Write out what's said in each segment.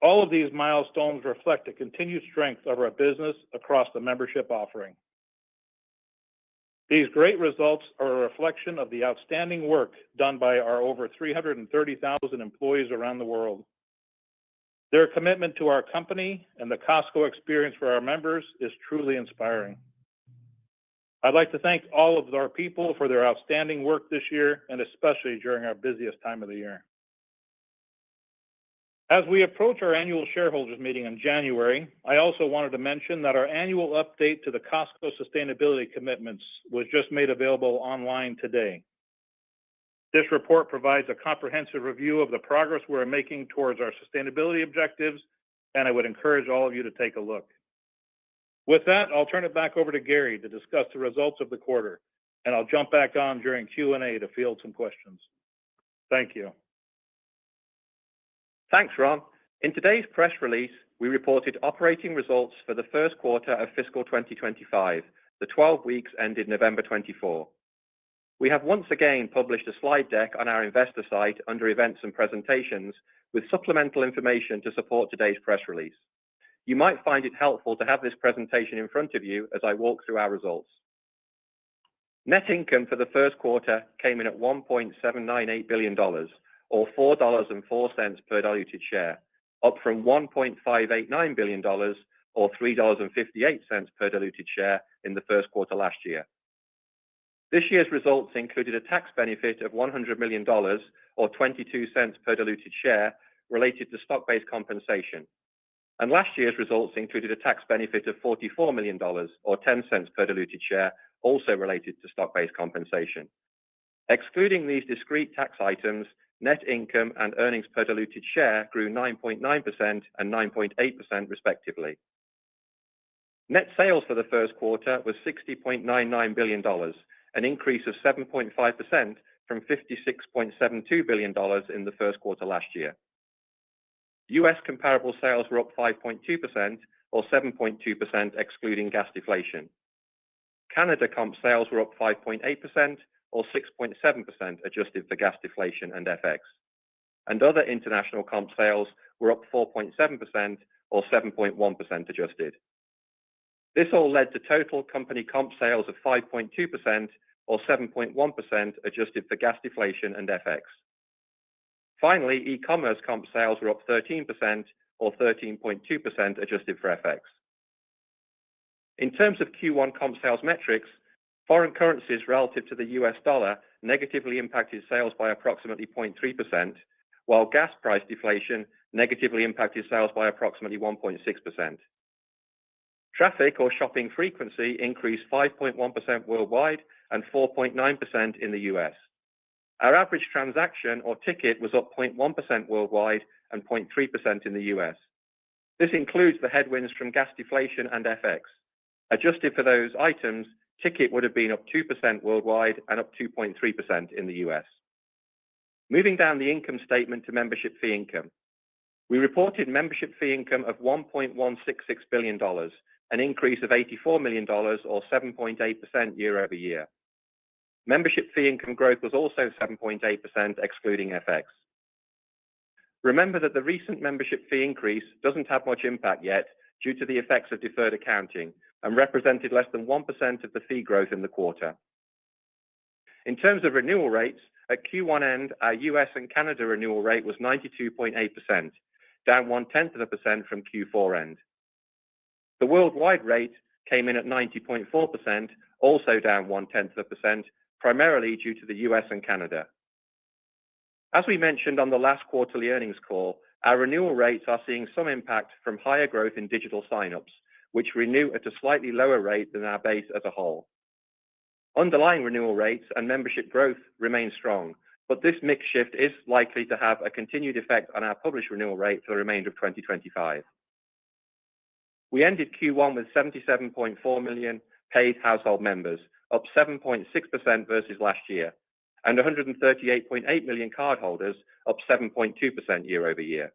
All of these milestones reflect the continued strength of our business across the membership offering. These great results are a reflection of the outstanding work done by our over 330,000 employees around the world. Their commitment to our company and the Costco experience for our members is truly inspiring. I'd like to thank all of our people for their outstanding work this year, and especially during our busiest time of the year. As we approach our annual shareholders meeting in January, I also wanted to mention that our annual update to the Costco sustainability commitments was just made available online today. This report provides a comprehensive review of the progress we're making towards our sustainability objectives, and I would encourage all of you to take a look. With that, I'll turn it back over to Gary to discuss the results of the quarter, and I'll jump back on during Q&A to field some questions. Thank you. Thanks, Ron. In today's press release, we reported operating results for the first quarter of fiscal 2025, the 12 weeks ended November 24. We have once again published a slide deck on our investor site under Events and Presentations with supplemental information to support today's press release. You might find it helpful to have this presentation in front of you as I walk through our results. Net income for the first quarter came in at $1.798 billion, or $4.04 per diluted share, up from $1.589 billion, or $3.58 per diluted share in the first quarter last year. This year's results included a tax benefit of $100 million, or 22 cents per diluted share, related to stock-based compensation. And last year's results included a tax benefit of $44 million, or 10 cents per diluted share, also related to stock-based compensation. Excluding these discrete tax items, net income and earnings per diluted share grew 9.9% and 9.8% respectively. Net sales for the first quarter was $60.99 billion, an increase of 7.5% from $56.72 billion in the first quarter last year. U.S. comparable sales were up 5.2%, or 7.2% excluding gas deflation. Canada comp sales were up 5.8%, or 6.7% adjusted for gas deflation and FX. And other international comp sales were up 4.7%, or 7.1% adjusted. This all led to total company comp sales of 5.2%, or 7.1% adjusted for gas deflation and FX. Finally, e-commerce comp sales were up 13%, or 13.2% adjusted for FX. In terms of Q1 comp sales metrics, foreign currencies relative to the US dollar negatively impacted sales by approximately 0.3%, while gas price deflation negatively impacted sales by approximately 1.6%. Traffic or shopping frequency increased 5.1% worldwide and 4.9% in the US. Our average transaction or ticket was up 0.1% worldwide and 0.3% in the US. This includes the headwinds from gas deflation and FX. Adjusted for those items, ticket would have been up 2% worldwide and up 2.3% in the US. Moving down the income statement to membership fee income. We reported membership fee income of $1.166 billion, an increase of $84 million or 7.8% year over year. Membership fee income growth was also 7.8% excluding FX. Remember that the recent membership fee increase doesn't have much impact yet due to the effects of deferred accounting and represented less than 1% of the fee growth in the quarter. In terms of renewal rates, at Q1 end, our US and Canada renewal rate was 92.8%, down 0.1% from Q4 end. The worldwide rate came in at 90.4%, also down 0.1%, primarily due to the US and Canada. As we mentioned on the last quarterly earnings call, our renewal rates are seeing some impact from higher growth in digital signups, which renew at a slightly lower rate than our base as a whole. Underlying renewal rates and membership growth remain strong, but this mix shift is likely to have a continued effect on our published renewal rate for the remainder of 2025. We ended Q1 with 77.4 million paid household members, up 7.6% versus last year, and 138.8 million cardholders, up 7.2% year over year.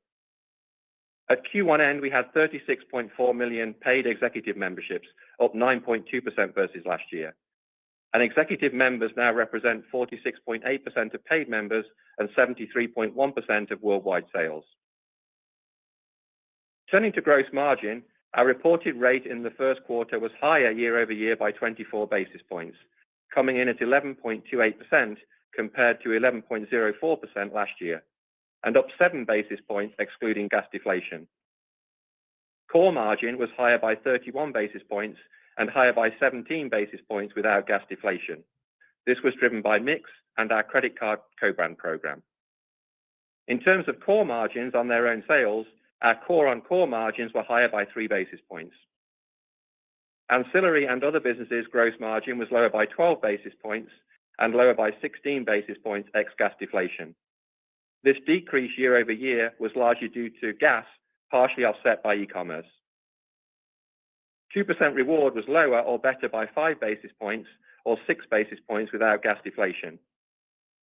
At Q1 end, we had 36.4 million paid executive memberships, up 9.2% versus last year. And executive members now represent 46.8% of paid members and 73.1% of worldwide sales. Turning to gross margin, our reported rate in the first quarter was higher year over year by 24 basis points, coming in at 11.28% compared to 11.04% last year, and up 7 basis points excluding gas deflation. Core margin was higher by 31 basis points and higher by 17 basis points without gas deflation. This was driven by mix and our credit card co-brand program. In terms of core margins on their own sales, our core-on-core margins were higher by 3 basis points. Ancillary and other businesses' gross margin was lower by 12 basis points and lower by 16 basis points ex-gas deflation. This decrease year over year was largely due to gas, partially offset by e-commerce. 2% reward was lower or better by 5 basis points or 6 basis points without gas deflation.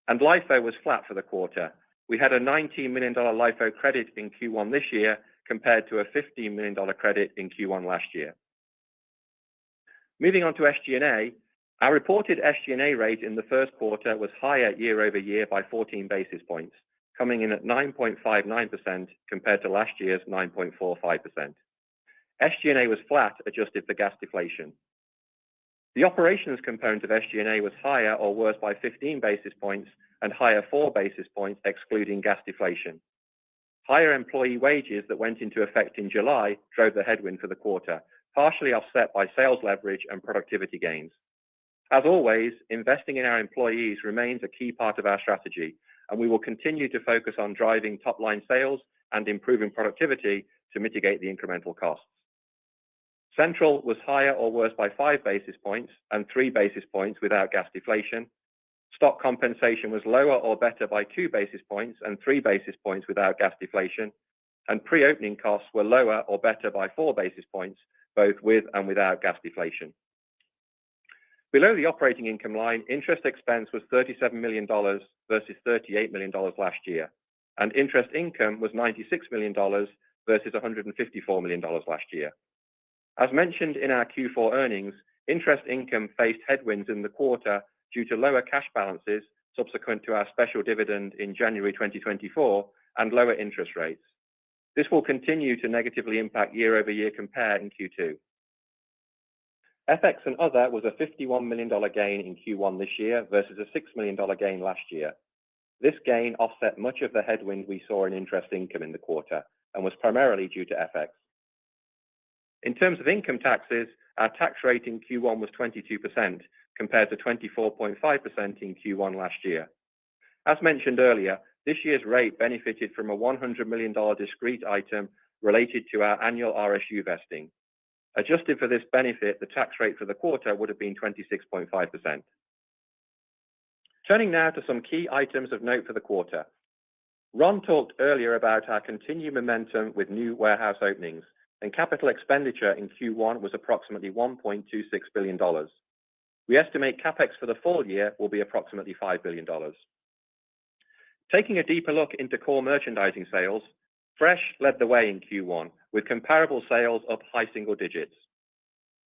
And LIFO was flat for the quarter. We had a $19 million LIFO credit in Q1 this year compared to a $15 million credit in Q1 last year. Moving on to SG&A, our reported SG&A rate in the first quarter was higher year over year by 14 basis points, coming in at 9.59% compared to last year's 9.45%. SG&A was flat adjusted for gas deflation. The operations component of SG&A was higher or worse by 15 basis points and higher 4 basis points excluding gas deflation. Higher employee wages that went into effect in July drove the headwind for the quarter, partially offset by sales leverage and productivity gains. As always, investing in our employees remains a key part of our strategy, and we will continue to focus on driving top-line sales and improving productivity to mitigate the incremental costs. Central was higher or worse by 5 basis points and 3 basis points without gas deflation. Stock compensation was lower or better by 2 basis points and 3 basis points without gas deflation. And pre-opening costs were lower or better by 4 basis points, both with and without gas deflation. Below the operating income line, interest expense was $37 million versus $38 million last year, and interest income was $96 million versus $154 million last year. As mentioned in our Q4 earnings, interest income faced headwinds in the quarter due to lower cash balances subsequent to our special dividend in January 2024 and lower interest rates. This will continue to negatively impact year-over-year compare in Q2. FX and other was a $51 million gain in Q1 this year versus a $6 million gain last year. This gain offset much of the headwind we saw in interest income in the quarter and was primarily due to FX. In terms of income taxes, our tax rate in Q1 was 22% compared to 24.5% in Q1 last year. As mentioned earlier, this year's rate benefited from a $100 million discrete item related to our annual RSU vesting. Adjusted for this benefit, the tax rate for the quarter would have been 26.5%. Turning now to some key items of note for the quarter. Ron talked earlier about our continued momentum with new warehouse openings, and capital expenditure in Q1 was approximately $1.26 billion. We estimate CapEx for the full year will be approximately $5 billion. Taking a deeper look into core merchandising sales, Fresh led the way in Q1 with comparable sales up high single digits.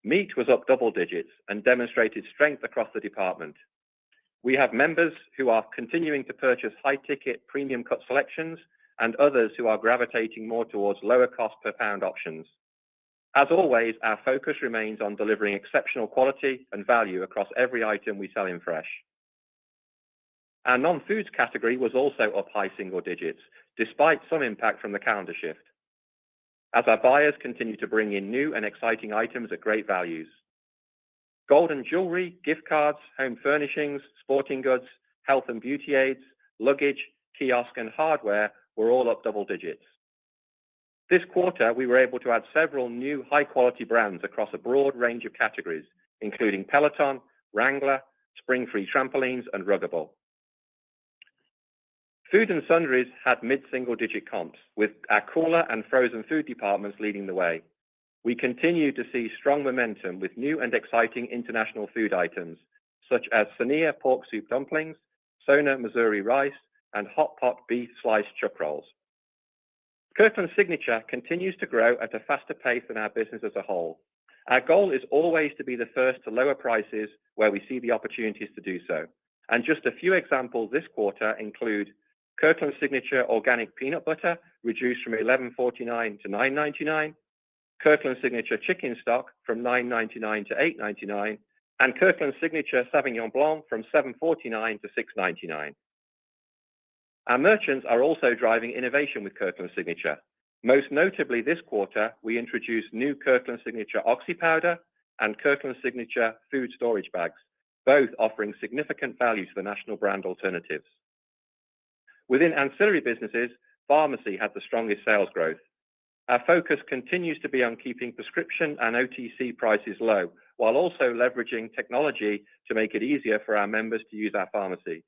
Meat was up double digits and demonstrated strength across the department. We have members who are continuing to purchase high-ticket premium cut selections and others who are gravitating more towards lower cost per pound options. As always, our focus remains on delivering exceptional quality and value across every item we sell in Fresh. Our non-foods category was also up high single digits, despite some impact from the calendar shift, as our buyers continue to bring in new and exciting items at great values. Gold and jewelry, gift cards, home furnishings, sporting goods, health and beauty aids, luggage, kiosk, and hardware were all up double digits. This quarter, we were able to add several new high-quality brands across a broad range of categories, including Peloton, Wrangler, Spring-Free trampolines, and Ruggable. Food and sundries had mid-single-digit comps, with our cooler and frozen food departments leading the way. We continue to see strong momentum with new and exciting international food items, such as Sania pork soup dumplings, Sona Missouri rice, and hot pot beef sliced chuck rolls. Kirkland Signature continues to grow at a faster pace than our business as a whole. Our goal is always to be the first to lower prices where we see the opportunities to do so. And just a few examples this quarter include Kirkland Signature Organic Peanut Butter reduced from $11.49 to $9.99, Kirkland Signature Chicken Stock from $9.99 to $8.99, and Kirkland Signature Sauvignon Blanc from $7.49 to $6.99. Our merchants are also driving innovation with Kirkland Signature. Most notably this quarter, we introduced new Kirkland Signature Oxy Powder and Kirkland Signature Food Storage Bags, both offering significant value to the national brand alternatives. Within ancillary businesses, pharmacy had the strongest sales growth. Our focus continues to be on keeping prescription and OTC prices low, while also leveraging technology to make it easier for our members to use our pharmacy.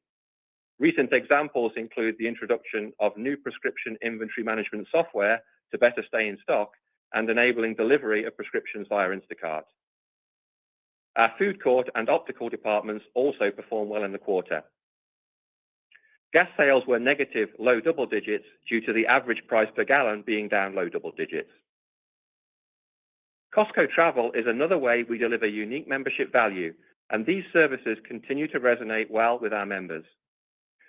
Recent examples include the introduction of new prescription inventory management software to better stay in stock and enabling delivery of prescriptions via Instacart. Our food court and optical departments also performed well in the quarter. Gas sales were negative low double digits due to the average price per gallon being down low double digits. Costco Travel is another way we deliver unique membership value, and these services continue to resonate well with our members.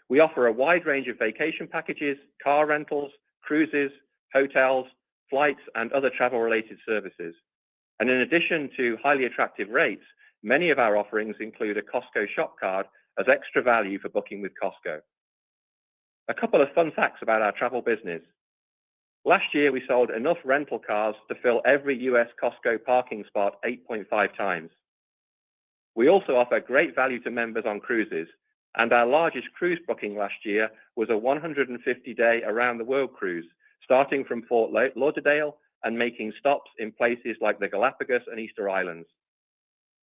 We offer a wide range of vacation packages, car rentals, cruises, hotels, flights, and other travel-related services. And in addition to highly attractive rates, many of our offerings include a Costco shop card as extra value for booking with Costco. A couple of fun facts about our travel business. Last year, we sold enough rental cars to fill every US Costco parking spot 8.5 times. We also offer great value to members on cruises, and our largest cruise booking last year was a 150-day around-the-world cruise, starting from Fort Lauderdale and making stops in places like the Galapagos and Easter Islands.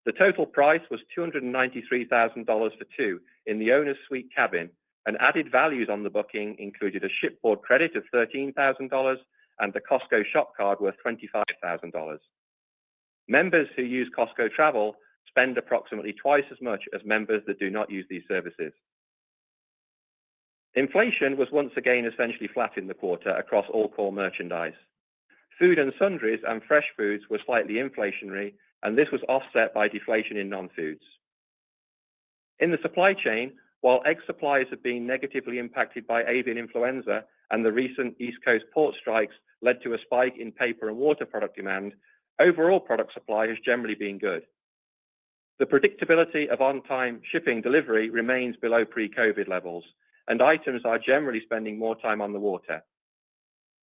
The total price was $293,000 for two in the owner's suite cabin, and added values on the booking included a shipboard credit of $13,000 and the Costco shop card worth $25,000. Members who use Costco Travel spend approximately twice as much as members that do not use these services. Inflation was once again essentially flat in the quarter across all core merchandise. Food and sundries and fresh foods were slightly inflationary, and this was offset by deflation in non-foods. In the supply chain, while egg supplies have been negatively impacted by avian influenza and the recent East Coast port strikes led to a spike in paper and water product demand, overall product supply has generally been good. The predictability of on-time shipping delivery remains below pre-COVID levels, and items are generally spending more time on the water.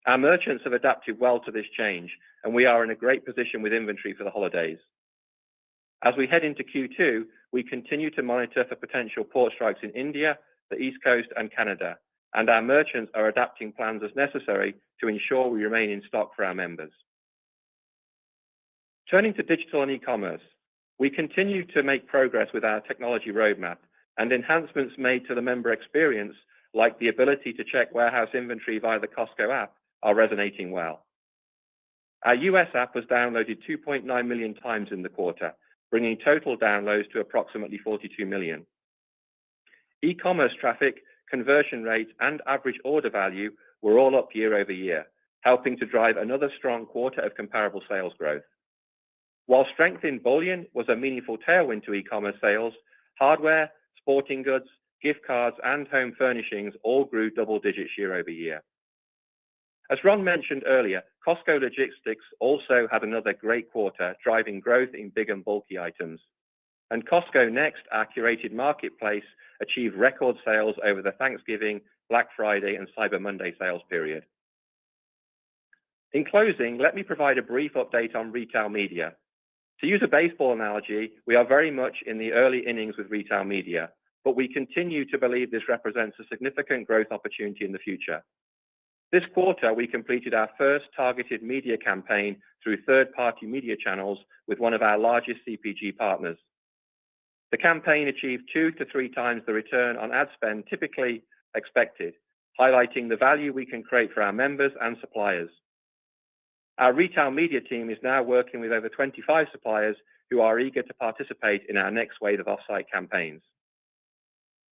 Our merchants have adapted well to this change, and we are in a great position with inventory for the holidays. As we head into Q2, we continue to monitor for potential port strikes in India, the East Coast, and Canada, and our merchants are adapting plans as necessary to ensure we remain in stock for our members. Turning to digital and e-commerce, we continue to make progress with our technology roadmap, and enhancements made to the member experience, like the ability to check warehouse inventory via the Costco app, are resonating well. Our US app was downloaded 2.9 million times in the quarter, bringing total downloads to approximately 42 million. E-commerce traffic, conversion rates, and average order value were all up year over year, helping to drive another strong quarter of comparable sales growth. While strength in bullion was a meaningful tailwind to e-commerce sales, hardware, sporting goods, gift cards, and home furnishings all grew double digits year over year. As Ron mentioned earlier, Costco Logistics also had another great quarter, driving growth in big and bulky items. And Costco Next, our curated marketplace, achieved record sales over the Thanksgiving, Black Friday, and Cyber Monday sales period. In closing, let me provide a brief update on retail media. To use a baseball analogy, we are very much in the early innings with retail media, but we continue to believe this represents a significant growth opportunity in the future. This quarter, we completed our first targeted media campaign through third-party media channels with one of our largest CPG partners. The campaign achieved 2 to 3 times the return on ad spend typically expected, highlighting the value we can create for our members and suppliers. Our retail media team is now working with over 25 suppliers who are eager to participate in our next wave of off-site campaigns.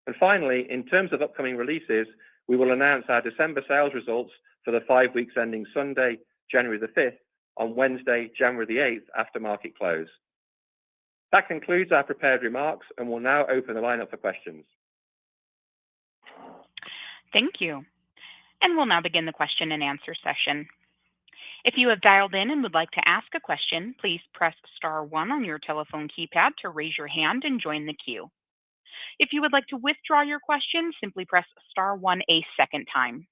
And finally, in terms of upcoming releases, we will announce our December sales results for the 5 weeks ending Sunday, January the 5th, on Wednesday, January the 8th, after market close. That concludes our prepared remarks, and we'll now open the line up for questions. Thank you. And we'll now begin the question and answer session. If you have dialed in and would like to ask a question, please press star one on your telephone keypad to raise your hand and join the queue. If you would like to withdraw your question, simply press star one a second time.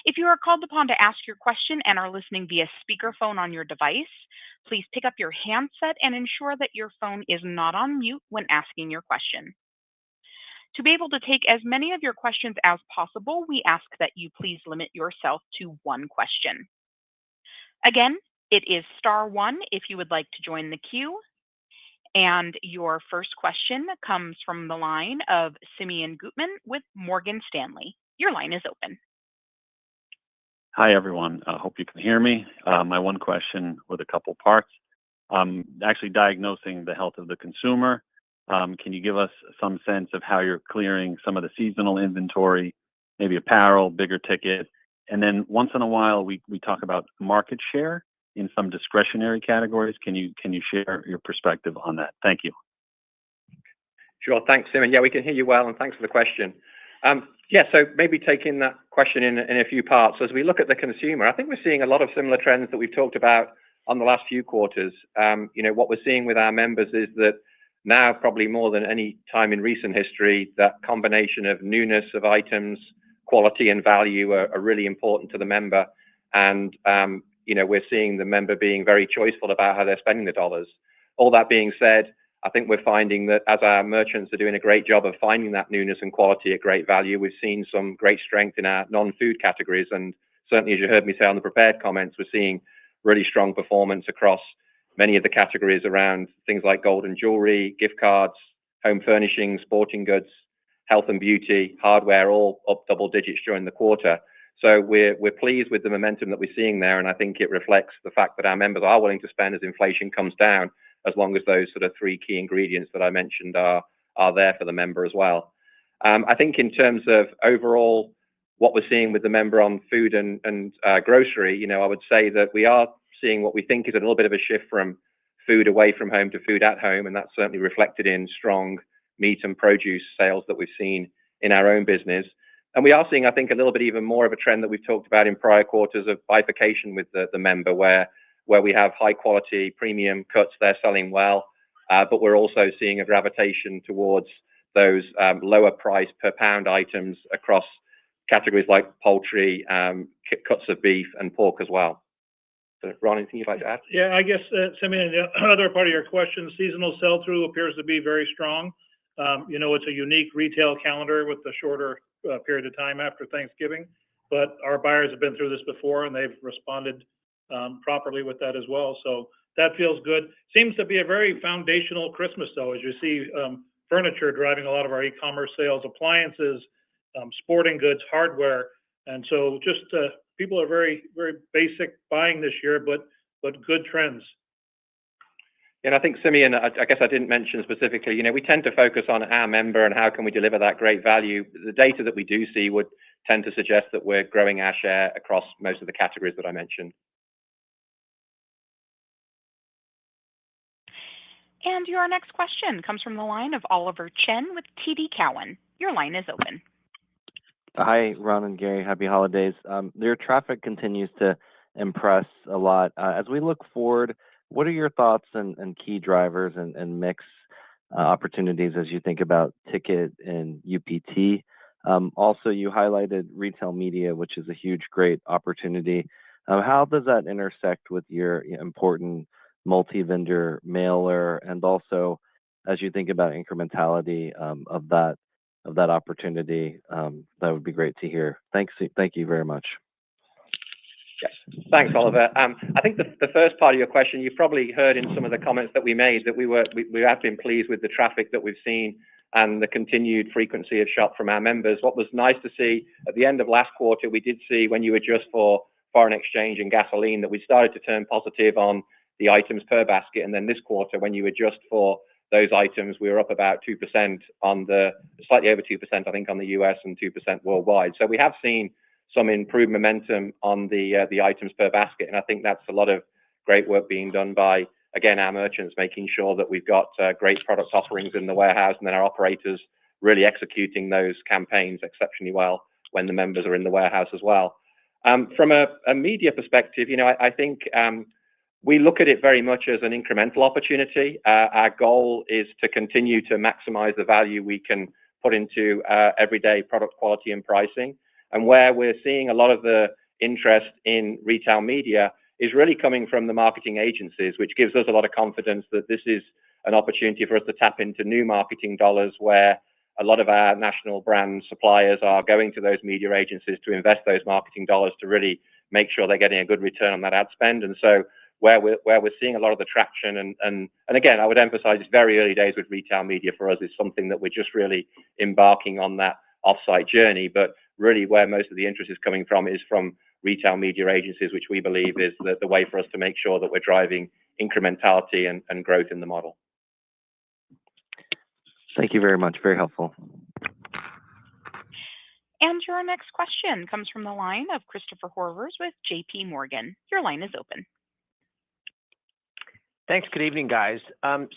If you are called upon to ask your question and are listening via speakerphone on your device, please pick up your handset and ensure that your phone is not on mute when asking your question. To be able to take as many of your questions as possible, we ask that you please limit yourself to one question. Again, it is star one if you would like to join the queue. And your first question comes from the line of Simeon Gutman with Morgan Stanley. Your line is open. Hi, everyone. I hope you can hear me. My one question with a couple parts. Actually diagnosing the health of the consumer. Can you give us some sense of how you're clearing some of the seasonal inventory, maybe apparel, bigger ticket? And then once in a while, we talk about market share in some discretionary categories. Can you share your perspective on that? Thank you. Sure. Thanks, Simon. Yeah, we can hear you well, and thanks for the question. So maybe taking that question in a few parts. As we look at the consumer, I think we're seeing a lot of similar trends that we've talked about on the last few quarters. What we're seeing with our members is that now, probably more than any time in recent history, that combination of newness of items, quality and value are really important to the member. And, we're seeing the member being very choiceful about how they're spending the dollars. All that being said, I think we're finding that as our merchants are doing a great job of finding that newness and quality at great value, we've seen some great strength in our non-food categories. And certainly, as you heard me say on the prepared comments, we're seeing really strong performance across many of the categories around things like gold and jewelry, gift cards, home furnishings, sporting goods, health and beauty, hardware, all up double digits during the quarter. So we're pleased with the momentum that we're seeing there, and I think it reflects the fact that our members are willing to spend as inflation comes down, as long as those sort of three key ingredients that I mentioned are there for the member as well. I think in terms of overall what we're seeing with the member on food and grocery, I would say that we are seeing what we think is a little bit of a shift from food away from home to food at home, and that's certainly reflected in strong meat and produce sales that we've seen in our own business. And we are seeing, I think, a little bit even more of a trend that we've talked about in prior quarters of bifurcation with the member, where we have high quality premium cuts, they're selling well, but we're also seeing a gravitation towards those lower price per pound items across categories like poultry, cuts of beef and pork as well. So, Ron, anything you'd like to add? Yeah, I guess, Simeon, the other part of your question, seasonal sell-through appears to be very strong. It's a unique retail calendar with the shorter period of time after Thanksgiving, but our buyers have been through this before and they've responded properly with that as well. So that feels good. Seems to be a very foundational Christmas, though, as you see furniture driving a lot of our e-commerce sales, appliances, sporting goods, hardware. And so just people are very, very basic buying this year, but good trends. And I think, Simeon, I guess I didn't mention specifically, we tend to focus on our member and how can we deliver that great value. The data that we do see would tend to suggest that we're growing our share across most of the categories that I mentioned. And your next question comes from the line of Oliver Chen with TD Cowen. Your line is open. Hi, Ron and Gary. Happy holidays. Your traffic continues to impress a lot. As we look forward, what are your thoughts and key drivers and mix opportunities as you think about ticket and UPT? Also, you highlighted retail media, which is a huge, great opportunity. How does that intersect with your important multi-vendor mailer? And also, as you think about incrementality of that opportunity, that would be great to hear. Thank you very much. Yes. Thanks, Oliver. I think the first part of your question, you've probably heard in some of the comments that we made that we have been pleased with the traffic that we've seen and the continued frequency of shop from our members. What was nice to see at the end of last quarter, we did see when you adjust for foreign exchange and gasoline that we started to turn positive on the items per basket. And then this quarter, when you adjust for those items, we were up about 2% slightly over 2%, I think, on the US and 2% worldwide. So we have seen some improved momentum on the items per basket. And I think that's a lot of great work being done by, again, our merchants, making sure that we've got great product offerings in the warehouse, and then our operators really executing those campaigns exceptionally well when the members are in the warehouse as well. From a media perspective, I think we look at it very much as an incremental opportunity. Our goal is to continue to maximize the value we can put into everyday product quality and pricing. And where we're seeing a lot of the interest in retail media is really coming from the marketing agencies, which gives us a lot of confidence that this is an opportunity for us to tap into new marketing dollars, where a lot of our national brand suppliers are going to those media agencies to invest those marketing dollars to really make sure they're getting a good return on that ad spend. And so where we're seeing a lot of the traction, and again, I would emphasize it's very early days with retail media for us. Is something that we're just really embarking on that offsite journey, but really where most of the interest is coming from is from retail media agencies, which we believe is the way for us to make sure that we're driving incrementality and growth in the model. Thank you very much. Very helpful. And your next question comes from the line of Christopher Horvers with JP Morgan. Your line is open. Thanks. Good evening, guys.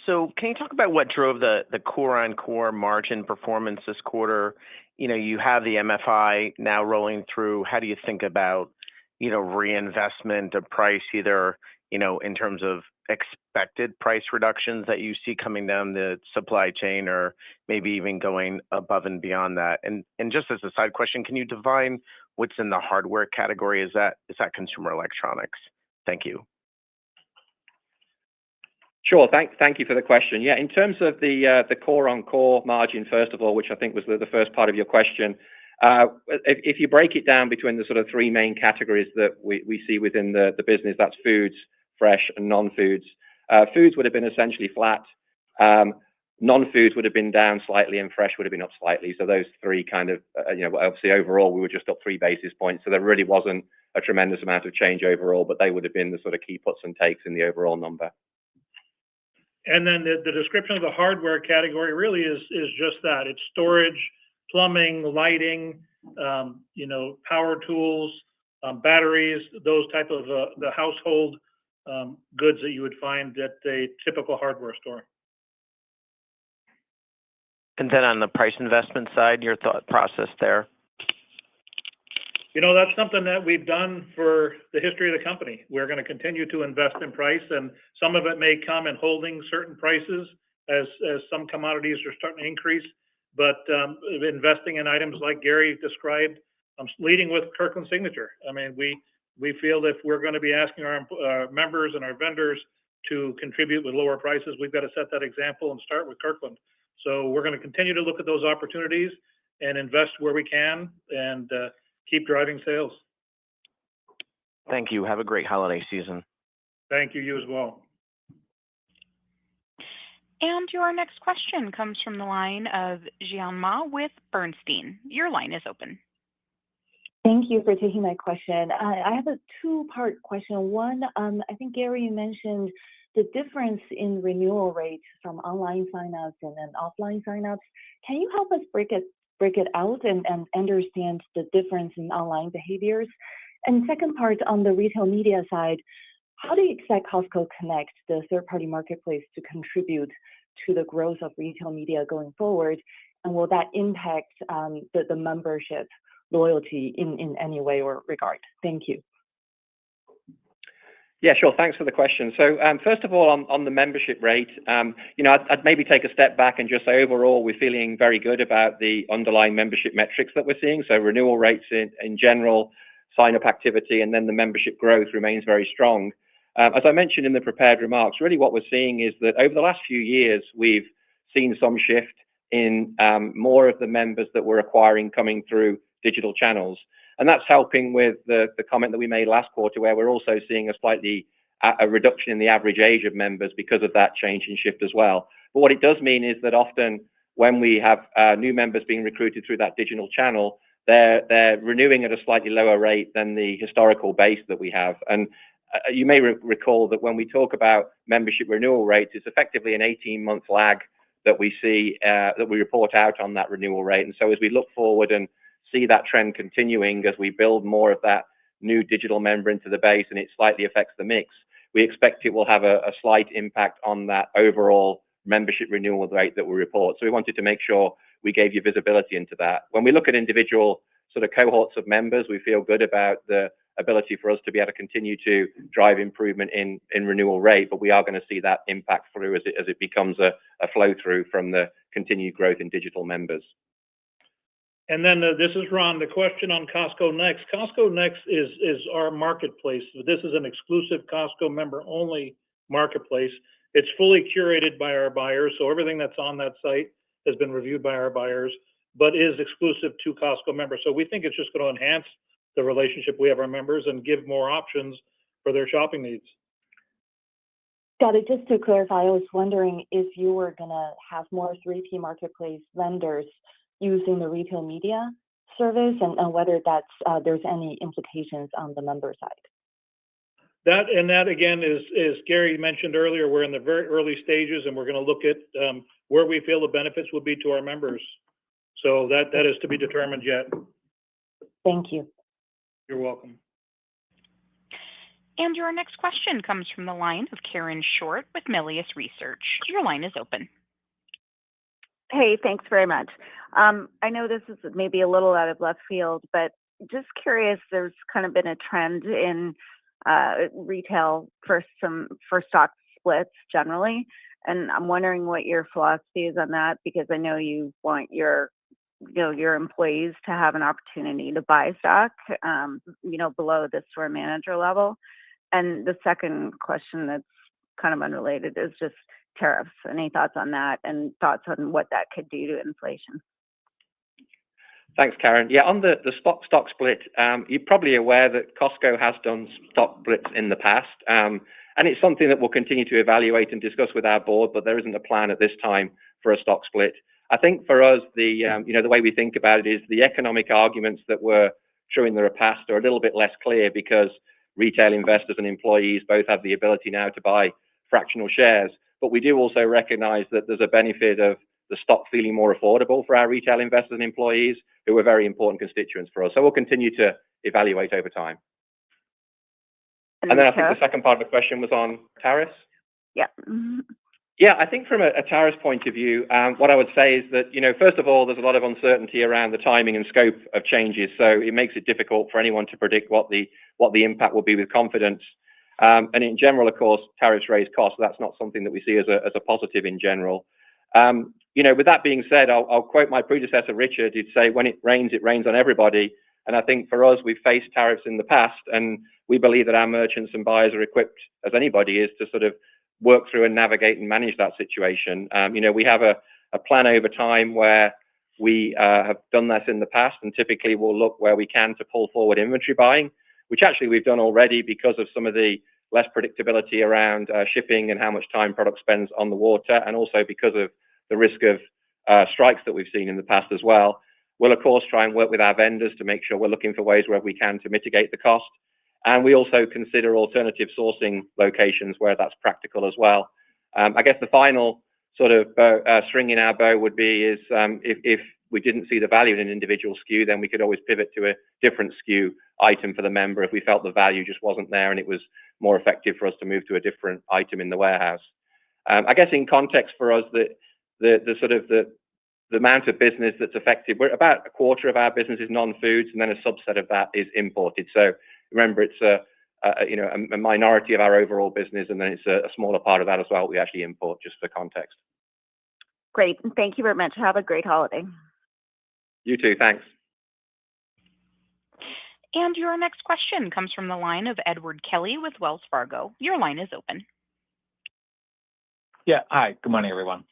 So can you talk about what drove the core-on-core margin performance this quarter? You have the MFI now rolling through. How do you think about, reinvestment of price, either, in terms of expected price reductions that you see coming down the supply chain, or maybe even going above and beyond that? And just as a side question, can you define what's in the hardware category? Is that consumer electronics? Thank you. Sure. Thank you for the question. Yeah, in terms of the core-on-core margin, first of all, which I think was the first part of your question, if you break it down between the sort of three main categories that we see within the business, that's foods, fresh, and non-foods. Foods would have been essentially flat. Non-foods would have been down slightly, and fresh would have been up slightly. So those three kind of, obviously overall, we were just up 3 basis points. So there really wasn't a tremendous amount of change overall, but they would have been the sort of key puts and takes in the overall number. And then the description of the hardware category really is just that. It's storage, plumbing, lighting, power tools, batteries, those type of the household goods that you would find at a typical hardware store. And then on the price investment side, your thought process there? That's something that we've done for the history of the company. We're going to continue to invest in price, and some of it may come in holding certain prices as some commodities are starting to increase. But investing in items like Gary described, leading with Kirkland Signature. I mean, we feel that if we're going to be asking our members and our vendors to contribute with lower prices, we've got to set that example and start with Kirkland. So we're going to continue to look at those opportunities and invest where we can, and keep driving sales. Thank you. Have a great holiday season. Thank you. You as well. And your next question comes from the line of Jian Ma with Bernstein. Your line is open. Thank you for taking my question. I have a two-part question. One, I think, Gary, you mentioned the difference in renewal rates from online signups and then offline signups. Can you help us break it out and understand the difference in online behaviors? And second part, on the retail media side, how do you expect Costco Connect, the third-party marketplace, to contribute to the growth of retail media going forward? And will that impact the membership loyalty in any way or regard? Thank you. Yeah, sure. Thanks for the question. So first of all, on the membership rate, I'd maybe take a step back and just say overall, we're feeling very good about the underlying membership metrics that we're seeing. So renewal rates in general, sign-up activity, and then the membership growth remains very strong. As I mentioned in the prepared remarks, really what we're seeing is that over the last few years, we've seen some shift in more of the members that we're acquiring coming through digital channels. And that's helping with the comment that we made last quarter, where we're also seeing a reduction in the average age of members because of that change in shift as well. But what it does mean is that often when we have new members being recruited through that digital channel, they're renewing at a slightly lower rate than the historical base that we have. And you may recall that when we talk about membership renewal rates, it's effectively an 18-month lag that we see, that we report out on that renewal rate. And so as we look forward and see that trend continuing as we build more of that new digital member into the base and it slightly affects the mix, we expect it will have a slight impact on that overall membership renewal rate that we report. So we wanted to make sure we gave you visibility into that. When we look at individual sort of cohorts of members, we feel good about the ability for us to be able to continue to drive improvement in renewal rate, but we are going to see that impact through as it becomes a flow through from the continued growth in digital members. And then this is Ron. The question on Costco Next. Costco Next is our marketplace. This is an exclusive Costco member only marketplace. It's fully curated by our buyers, so everything that's on that site has been reviewed by our buyers, but is exclusive to Costco members. So we think it's just going to enhance the relationship we have with our members and give more options for their shopping needs. Got it. Just to clarify, I was wondering if you were going to have more 3P marketplace vendors using the retail media service, and whether that's there's any implications on the member side. That again is Gary mentioned earlier. We're in the very early stages, and we're going to look at where we feel the benefits will be to our members. So that is to be determined yet. Thank you. You're welcome. And your next question comes from the line of Karen Short with Melius Research. Your line is open. Hey, thanks very much. I know this is maybe a little out of left field, but just curious, there's kind of been a trend in retail for stock splits generally. And I'm wondering what your philosophy is on that, because I know you want your employees to have an opportunity to buy stock, below the store manager level. And the second question that's kind of unrelated is just tariffs. Any thoughts on that, and thoughts on what that could do to inflation? Thanks, Karen. Yeah, on the stock split, you're probably aware that Costco has done stock splits in the past, and it's something that we'll continue to evaluate and discuss with our board, but there isn't a plan at this time for a stock split. I think for us, the way we think about it is the economic arguments that were true in the past are a little bit less clear, because retail investors and employees both have the ability now to buy fractional shares. But we do also recognize that there's a benefit of the stock feeling more affordable for our retail investors and employees, who are very important constituents for us. So we'll continue to evaluate over time. And then I think the second part of the question was on tariffs. Yeah. Mm-hmm. Yeah, I think from a tariffs point of view, what I would say is that, first of all, there's a lot of uncertainty around the timing and scope of changes. So it makes it difficult for anyone to predict what the impact will be with confidence. And in general, of course, tariffs raise costs. So that's not something that we see as a positive in general. With that being said, I'll quote my predecessor, Richard. He'd say, when it rains on everybody. And I think for us, we've faced tariffs in the past, and we believe that our merchants and buyers are equipped, as anybody is, to sort of work through and navigate and manage that situation. We have a plan over time where we have done this in the past, and typically we'll look where we can to pull forward inventory buying, which actually we've done already because of some of the less predictability around shipping and how much time product spends on the water, and also because of the risk of strikes that we've seen in the past as well. We'll, of course, try and work with our vendors to make sure we're looking for ways where we can to mitigate the cost. And we also consider alternative sourcing locations where that's practical as well. I guess the final sort of string in our bow would be is if we didn't see the value in an individual SKU, then we could always pivot to a different SKU item for the member if we felt the value just wasn't there and it was more effective for us to move to a different item in the warehouse. I guess in context for us, the amount of business that's affected, we're about a quarter of our business is non-foods, and then a subset of that is imported. So remember, it's a minority of our overall business, and then it's a smaller part of that as well we actually import, just for context. Great. Thank you very much. Have a great holiday. You too. Thanks. And your next question comes from the line of Edward Kelly with Wells Fargo. Your line is open. Yeah. Hi. Good morning, everyone.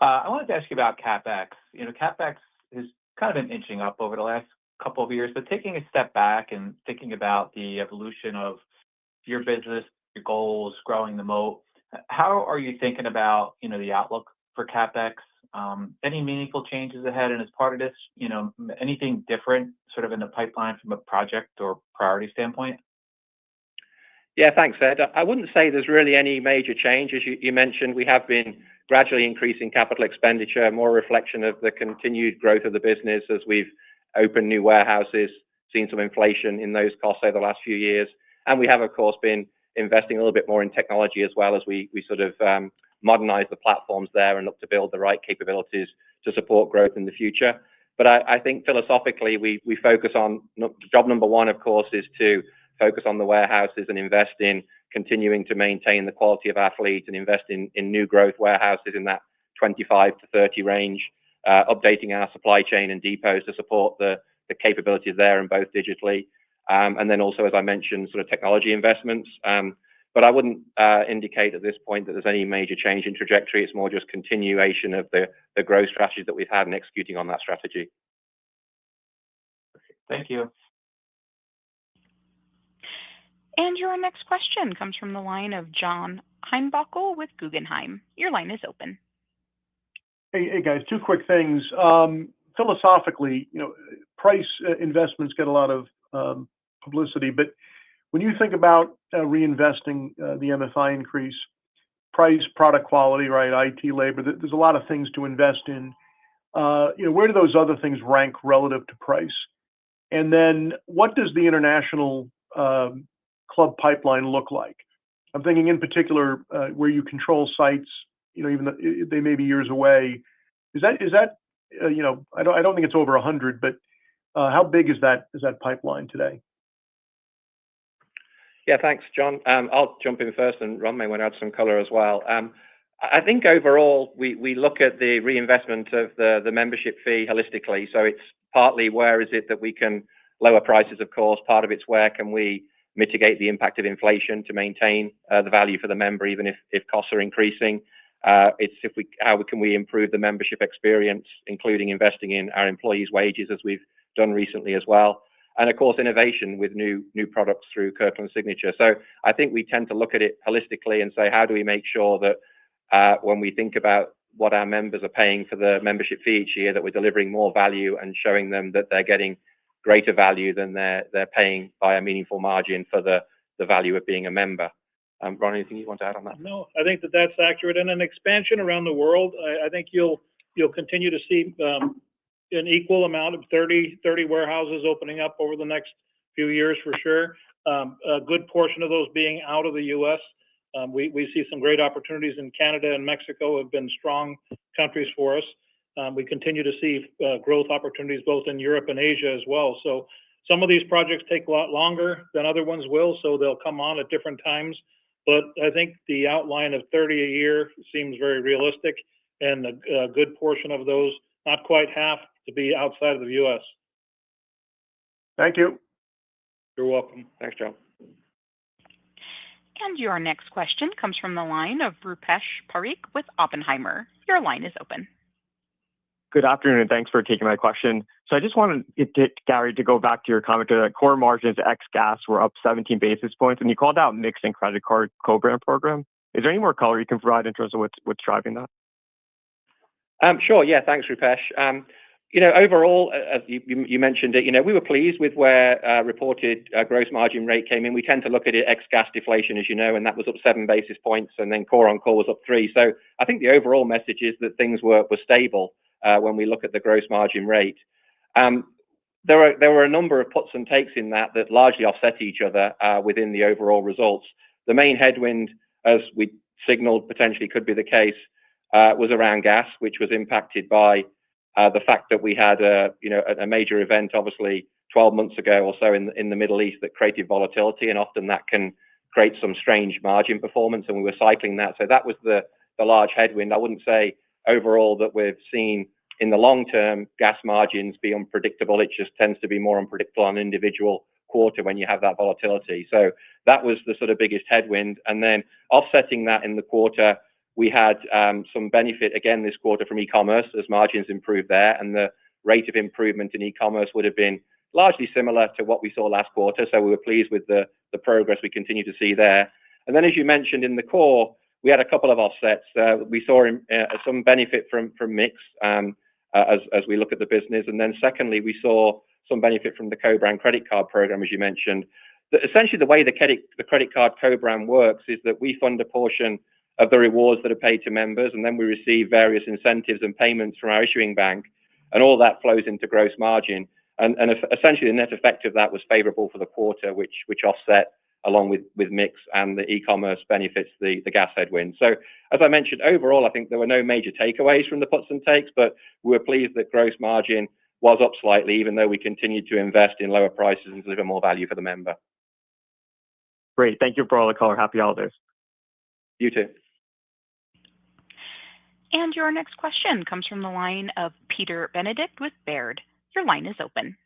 I wanted to ask you about CapEx. CapEx has kind of been inching up over the last couple of years, but taking a step back and thinking about the evolution of your business, your goals, growing the moat, how are you thinking about, the outlook for CapEx? Any meaningful changes ahead? And as part of this, anything different sort of in the pipeline from a project or priority standpoint? Yeah, thanks, Ed. I wouldn't say there's really any major change. As you mentioned, we have been gradually increasing capital expenditure, more reflection of the continued growth of the business as we've opened new warehouses, seen some inflation in those costs over the last few years. And we have, of course, been investing a little bit more in technology as well as we sort of modernize the platforms there and look to build the right capabilities to support growth in the future. But I think philosophically, we focus on job number one, of course, is to focus on the warehouses and invest in continuing to maintain the quality of our fleet and invest in new growth warehouses in that 25 to 30 range, updating our supply chain and depots to support the capabilities there and both digitally. And then also, as I mentioned, sort of technology investments. But I wouldn't indicate at this point that there's any major change in trajectory. It's more just continuation of the growth strategies that we've had and executing on that strategy. Thank you. And your next question comes from the line of John Heinbockel with Guggenheim. Your line is open. Hey guys, two quick things. Philosophically, price investments get a lot of publicity, but when you think about reinvesting the MFI increase, price, product quality, right, IT, labor, there's a lot of things to invest in. Where do those other things rank relative to price? And then what does the international club pipeline look like? I'm thinking in particular where you control sites, even though they may be years away. Is that I don't think it's over 100, but how big is that pipeline today? Yeah, thanks, John. I'll jump in first, and Ron may want to add some color as well. I think overall we look at the reinvestment of the membership fee holistically. So it's partly where is it that we can lower prices, of course. Part of it's where can we mitigate the impact of inflation to maintain the value for the member, even if costs are increasing. It's how can we improve the membership experience, including investing in our employees' wages, as we've done recently as well. And of course, innovation with new products through Kirkland Signature. So I think we tend to look at it holistically and say, how do we make sure that when we think about what our members are paying for the membership fee each year, that we're delivering more value and showing them that they're getting greater value than they're paying by a meaningful margin for the value of being a member. Ron, anything you want to add on that? No, I think that's accurate. And an expansion around the world, I think you'll continue to see an equal amount of 30 warehouses opening up over the next few years for sure. A good portion of those being out of the U.S. We see some great opportunities in Canada and Mexico have been strong countries for us. We continue to see growth opportunities both in Europe and Asia as well. So some of these projects take a lot longer than other ones will, so they'll come on at different times. But I think the outline of 30 a year seems very realistic, and a good portion of those, not quite half, to be outside of the U.S. Thank you. You're welcome. Thanks, John. And your next question comes from the line of Rupesh Parikh with Oppenheimer. Your line is open. Good afternoon, and thanks for taking my question. So I just wanted Gary to go back to your comment that core margins ex gas were up 17 basis points, and you called out mix and credit card co-brand program. Is there any more color you can provide in terms of what's driving that? Sure. Yeah. Thanks, Rupesh. Overall, as you mentioned it, we were pleased with where reported gross margin rate came in. We tend to look at it ex gas deflation, as you know, and that was up 7 basis points, and then core on core was up 3. So I think the overall message is that things were stable when we look at the gross margin rate. There were a number of puts and takes in that largely offset each other within the overall results. The main headwind, as we signaled potentially could be the case, was around gas, which was impacted by the fact that we had a major event, obviously 12 months ago or so in the Middle East that created volatility, and often that can create some strange margin performance, and we were cycling that. So that was the large headwind. I wouldn't say overall that we've seen in the long term gas margins be unpredictable. It just tends to be more unpredictable on an individual quarter when you have that volatility. So that was the sort of biggest headwind. And then offsetting that in the quarter, we had some benefit again this quarter from e-commerce as margins improved there, and the rate of improvement in e-commerce would have been largely similar to what we saw last quarter. So we were pleased with the progress we continue to see there. And then, as you mentioned, in the core, we had a couple of offsets. We saw some benefit from mix as we look at the business. And then secondly, we saw some benefit from the co-brand credit card program, as you mentioned. Essentially, the way the credit card co-brand works is that we fund a portion of the rewards that are paid to members, and then we receive various incentives and payments from our issuing bank, and all that flows into gross margin. And essentially, the net effect of that was favorable for the quarter, which offset along with mix, and the e-commerce benefits the gas headwind. So as I mentioned, overall, I think there were no major takeaways from the puts and takes, but we were pleased that gross margin was up slightly, even though we continued to invest in lower prices and deliver more value for the member. Great. Thank you for all the color. Happy holidays. You too. And your next question comes from the line of Peter Benedict with Baird. Your line is open.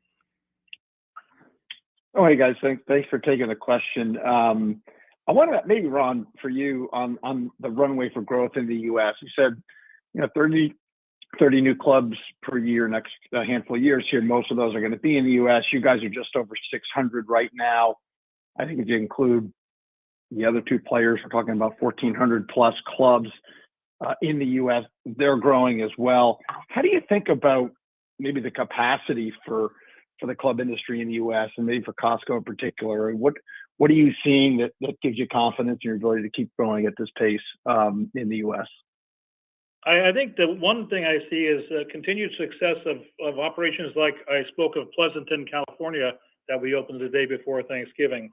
Oh, hey guys, thanks for taking the question. I want to maybe, Ron, for you on the runway for growth in the U.S. You said, 30 new clubs per year next handful of years here. Most of those are going to be in the U.S. You guys are just over 600 right now. I think if you include the other two players, we're talking about 1,400 plus clubs in the U.S. They're growing as well. How do you think about maybe the capacity for the club industry in the U.S. and maybe for Costco in particular? What are you seeing that gives you confidence in your ability to keep growing at this pace in the U.S.? I think the one thing I see is continued success of operations like I spoke of Pleasanton, California, that we opened the day before Thanksgiving.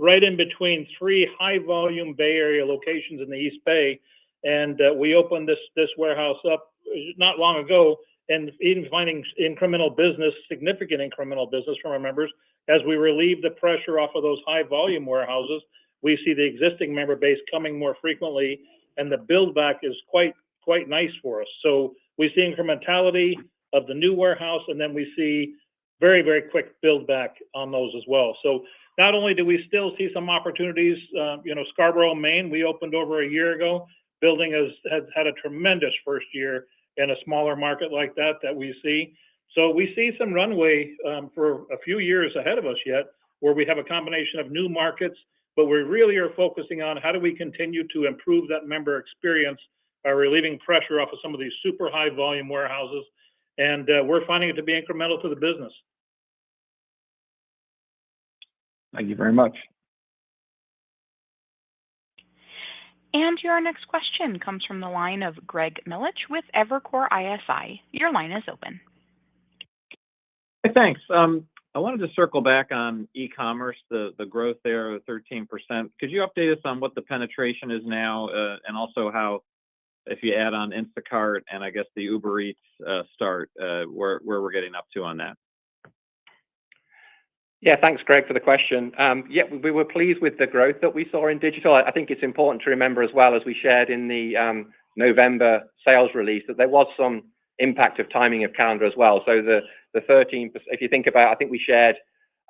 Right in between three high-volume Bay Area locations in the East Bay, and we opened this warehouse up not long ago, and even finding significant incremental business from our members. As we relieve the pressure off of those high-volume warehouses, we see the existing member base coming more frequently, and the build back is quite nice for us. So we see incrementality of the new warehouse, and then we see very, very quick build back on those as well. So not only do we still see some opportunities, Scarborough, Maine, we opened over a year ago. Building has had a tremendous first year in a smaller market like that we see. So we see some runway for a few years ahead of us yet, where we have a combination of new markets, but we really are focusing on how do we continue to improve that member experience by relieving pressure off of some of these super high volume warehouses. And we're finding it to be incremental to the business. Thank you very much. And your next question comes from the line of Greg Millich with Evercore ISI. Your line is open. Hey, thanks. I wanted to circle back on e-commerce, the growth there of 13%. Could you update us on what the penetration is now, and also how, if you add on Instacart and I guess the Uber Eats start, where we're getting up to on that? Yeah, thanks, Greg, for the question. We were pleased with the growth that we saw in digital. I think it's important to remember as well, as we shared in the November sales release, that there was some impact of timing of calendar as well. So the 13%, if you think about, I think we shared,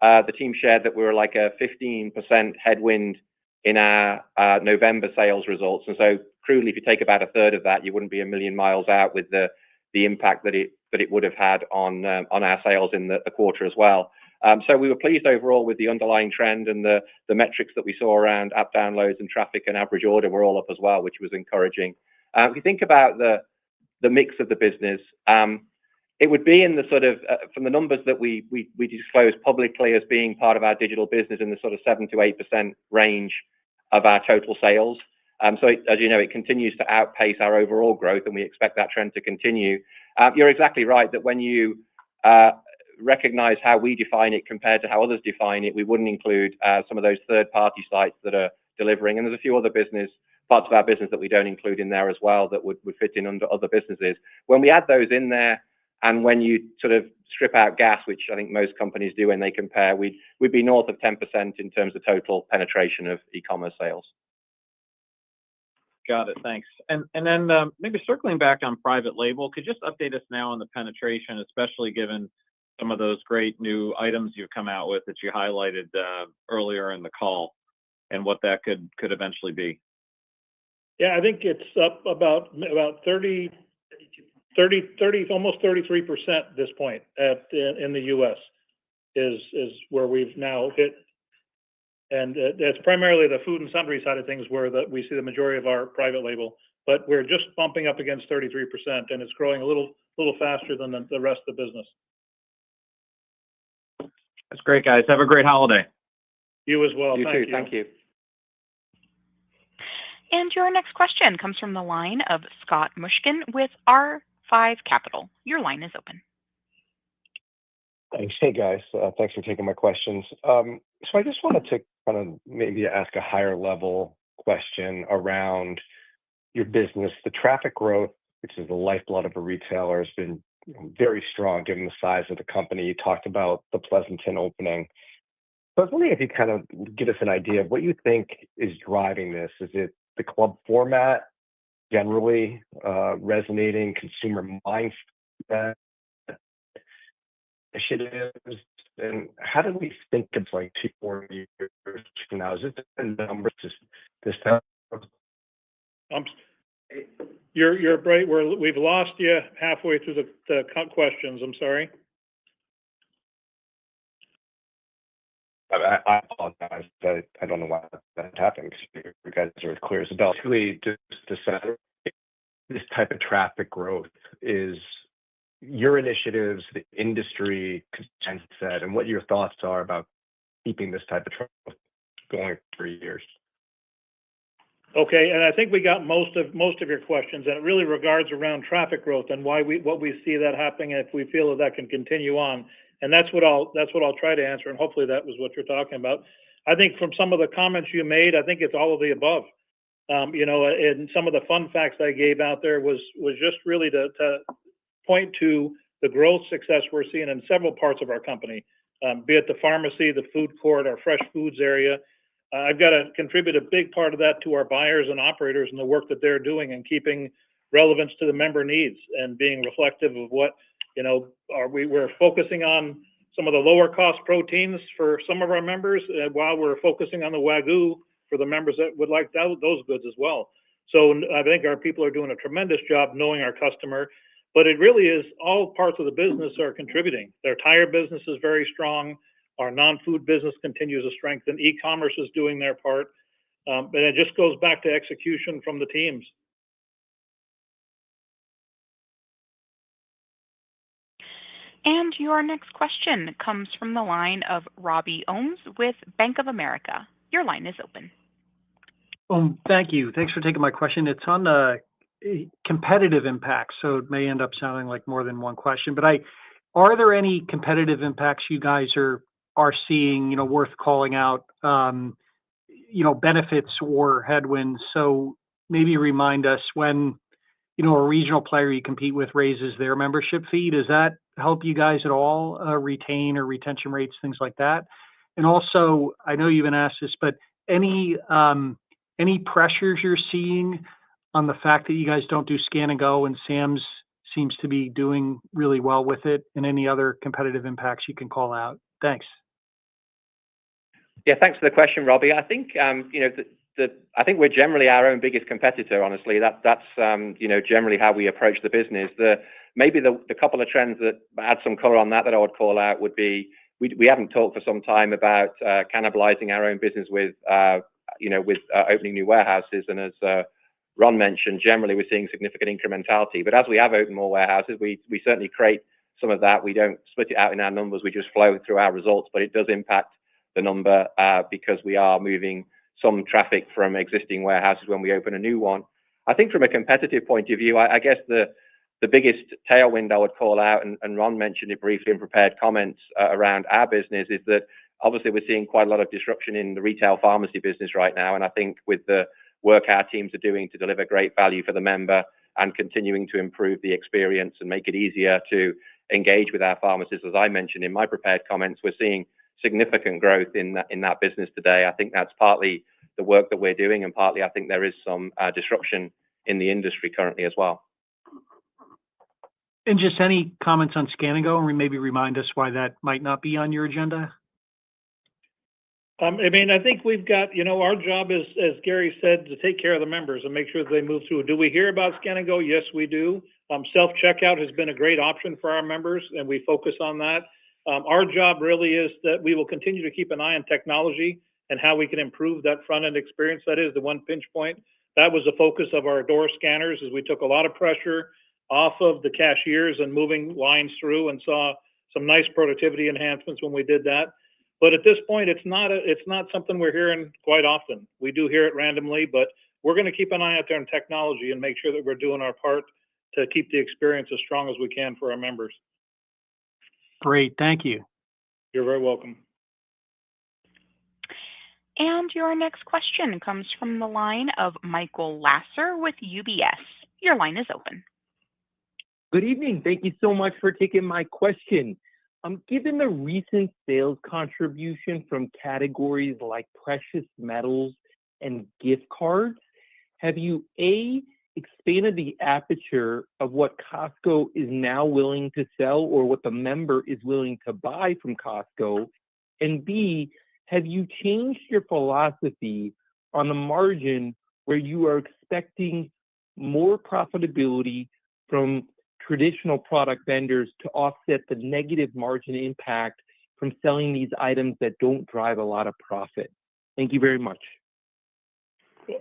the team shared that we were like a 15% headwind in our November sales results. And so crudely, if you take about a third of that, you wouldn't be a million miles out with the impact that it would have had on our sales in the quarter as well. So we were pleased overall with the underlying trend, and the metrics that we saw around app downloads and traffic and average order were all up as well, which was encouraging. If you think about the mix of the business, it would be in the sort of, from the numbers that we disclose publicly as being part of our digital business, in the sort of 7 to 8% range of our total sales. So as you know, it continues to outpace our overall growth, and we expect that trend to continue. You're exactly right that when you recognize how we define it compared to how others define it, we wouldn't include some of those third-party sites that are delivering. And there's a few other parts of our business that we don't include in there as well that would fit in under other businesses. When we add those in there, and when you sort of strip out gas, which I think most companies do when they compare, we'd be north of 10% in terms of total penetration of e-commerce sales. Got it. Thanks. And then maybe circling back on private label, could you just update us now on the penetration, especially given some of those great new items you've come out with that you highlighted earlier in the call, and what that could eventually be? Yeah, I think it's up about 30, almost 33% at this point in the U.S. is where we've now hit. And that's primarily the food and sundry side of things where we see the majority of our private label, but we're just bumping up against 33%, and it's growing a little faster than the rest of the business. That's great, guys. Have a great holiday. You as well. You Thank too. Thank you. And your next question comes from the line of Scott Mushkin with R5 Capital. Your line is open. Thanks. Hey, guys. Thanks for taking my questions. So I just wanted to kind of maybe ask a higher level question around your business. The traffic growth, which is the lifeblood of a retailer, has been very strong given the size of the company. You talked about the Pleasanton opening. So I was wondering if you kind of give us an idea of what you think is driving this. Is it the club format generally resonating, consumer mindset initiatives? And how do we think of like 2-4 years from now? Is it the numbers this time? You're right. We've lost you halfway through the questions. I'm sorry. I apologize. I don't know why that happened. You guys are as clear as a bell. Basically, just to say, this type of traffic growth is your initiatives, the industry mindset, and what your thoughts are about keeping this type of traffic going for years. Okay, and I think we got most of your questions, and it really regards around traffic growth and what we see that happening, and if we feel that can continue on. And that's what I'll try to answer, and hopefully that was what you're talking about. I think from some of the comments you made, I think it's all of the above. And some of the fun facts I gave out there was just really to point to the growth success we're seeing in several parts of our company, be it the pharmacy, the food court, our fresh foods area. I've got to contribute a big part of that to our buyers and operators and the work that they're doing and keeping relevance to the member needs and being reflective of what, we're focusing on some of the lower cost proteins for some of our members while we're focusing on the Wagyu for the members that would like those goods as well. So I think our people are doing a tremendous job knowing our customer, but it really is all parts of the business are contributing. Their tire business is very strong. Our non-food business continues to strengthen. E-commerce is doing their part. And it just goes back to execution from the teams. And your next question comes from the line of Robbie Ohmes with Bank of America. Your line is open. Thank you. Thanks for taking my question. It's on competitive impact, so it may end up sounding like more than one question. But are there any competitive impacts you guys are seeing, worth calling out, benefits or headwinds? So maybe remind us when, a regional player you compete with raises their membership fee. Does that help you guys at all retain or retention rates, things like that? And also, I know you've been asked this, but any pressures you're seeing on the fact that you guys don't do scan and go and Sam's seems to be doing really well with it, and any other competitive impacts you can call out? Thanks. Yeah, thanks for the question, Robbie. I think I think we're generally our own biggest competitor. Honestly, that's generally how we approach the business. Maybe the couple of trends that add some color on that I would call out would be we haven't talked for some time about cannibalizing our own business with opening new warehouses, and as Ron mentioned, generally we're seeing significant incrementality. But as we have opened more warehouses, we certainly create some of that. We don't split it out in our numbers. We just flow through our results, but it does impact the number because we are moving some traffic from existing warehouses when we open a new one. I think from a competitive point of view, I guess the biggest tailwind I would call out, and Ron mentioned it briefly in prepared comments around our business, is that obviously we're seeing quite a lot of disruption in the retail pharmacy business right now. And I think with the work our teams are doing to deliver great value for the member and continuing to improve the experience and make it easier to engage with our pharmacists, as I mentioned in my prepared comments, we're seeing significant growth in that business today. I think that's partly the work that we're doing, and partly I think there is some disruption in the industry currently as well. And just any comments on Scan and Go, and maybe remind us why that might not be on your agenda? I think we've got, our job is, as Gary said, to take care of the members and make sure that they move through. Do we hear about Scan and Go? Yes, we do. Self-checkout has been a great option for our members, and we focus on that. Our job really is that we will continue to keep an eye on technology and how we can improve that front-end experience. That is the one pinch point. That was the focus of our door scanners, as we took a lot of pressure off of the cashiers and moving lines through, and saw some nice productivity enhancements when we did that. But at this point, it's not something we're hearing quite often. We do hear it randomly, but we're going to keep an eye out there on technology and make sure that we're doing our part to keep the experience as strong as we can for our members. Great, thank you. You're very welcome. And your next question comes from the line of Michael Lasser with UBS. Your line is open. Good evening. Thank you so much for taking my question. Given the recent sales contribution from categories like precious metals and gift cards, have you expanded the aperture of what Costco is now willing to sell or what the member is willing to buy from Costco? And B, have you changed your philosophy on the margin where you are expecting more profitability from traditional product vendors to offset the negative margin impact from selling these items that don't drive a lot of profit? Thank you very much.